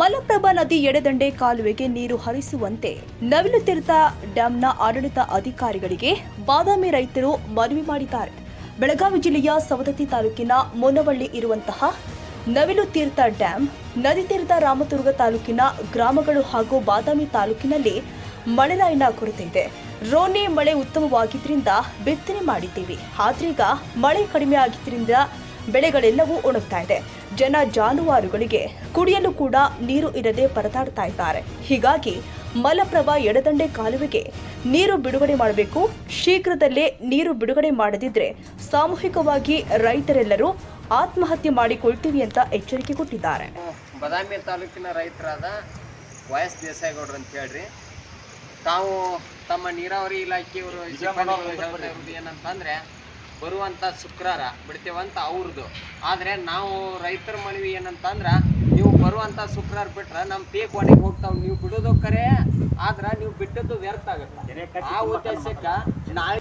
ಮಲಪ್ರಭಾ ನದಿ ಎಡದಂಡೆ ಕಾಲುವೆಗೆ ನೀರು ಹರಿಸುವಂತೆ ನವಿಲುತೀರ್ಥ ಡ್ಯಾಂನ ಆಡಳಿತ ಅಧಿಕಾರಿಗಳಿಗೆ ಬಾದಾಮಿ ರೈತರು ಮನವಿ ಮಾಡಿದ್ದಾರೆ. ಬೆಳಗಾವಿ ಜಿಲ್ಲೆಯ ಸವದತ್ತಿ ತಾಲೂಕಿನ ಮೊನವಳ್ಳಿ ಇರುವಂತಹ ನವಿಲುತೀರ್ಥ ಡ್ಯಾಂ ನದಿ ತೀರದ ರಾಮದುರ್ಗ ತಾಲೂಕಿನ ಗ್ರಾಮಗಳು ಹಾಗೂ ಬಾದಾಮಿ ತಾಲೂಕಿನಲ್ಲಿ ಮಳೆರಾಯಿನ ಕೊರತೆ ಇದೆ. ರೋನಿ ಮಳೆ ಉತ್ತಮವಾಗಿದ್ದರಿಂದ ಬಿತ್ತನೆ ಮಾಡಿದ್ದೀವಿ. ಆದ್ರೀಗ ಮಳೆ ಕಡಿಮೆ ಆಗಿದ್ದರಿಂದ ಬೆಳೆಗಳೆಲ್ಲವೂ ಒಣಗ್ತಾ ಇದೆ. ಜನ ಜಾನುವಾರುಗಳಿಗೆ ಕುಡಿಯಲು ಕೂಡ ನೀರು ಇರದೆ ಪರದಾಡ್ತಾ ಇದ್ದಾರೆ. ಹೀಗಾಗಿ ಮಲಪ್ರಭಾ ಎಡದಂಡೆ ಕಾಲುವೆಗೆ ನೀರು ಬಿಡುಗಡೆ ಮಾಡಬೇಕು. ಶೀಘ್ರದಲ್ಲೇ ನೀರು ಬಿಡುಗಡೆ ಮಾಡದಿದ್ರೆ ಸಾಮೂಹಿಕವಾಗಿ ರೈತರೆಲ್ಲರೂ ಆತ್ಮಹತ್ಯೆ ಮಾಡಿಕೊಳ್ತೀವಿ ಅಂತ ಎಚ್ಚರಿಕೆ ಕೊಟ್ಟಿದ್ದಾರೆ. ಬಾದಾಮಿ ತಾಲೂಕಿನ ರೈತರಾದ ವೈಎಸ್ ದೇಸಾಯಿಗೌಡರು ಅಂತ ಹೇಳ್ರಿ, ತಾವು ತಮ್ಮ ನೀರಾವರಿ ಇಲಾಖೆಯವರು ಏನಂತಂದ್ರೆ ಬರುವಂಥ ಶುಕ್ರವಾರ ಬಿಡ್ತೇವಂತ ಅವ್ರದ್ದು. ಆದರೆ ನಾವು ರೈತರ ಮನವಿ ಏನಂತಂದ್ರೆ, ನೀವು ಬರುವಂಥ ಶುಕ್ರವಾರ ಬಿಟ್ರೆ ನಮ್ಮ ಪೀಕ್ ಒಣಗಿ ಹೋಗ್ತಾವೆ. ನೀವು ಬಿಡೋದು ಕರೆ ಆದ್ರೆ ನೀವು ಬಿಟ್ಟದ್ದು ವ್ಯರ್ಥ ಆಗುತ್ತೆ. ಆ ಉದ್ದೇಶಕ್ಕೆ ನಾಳೆ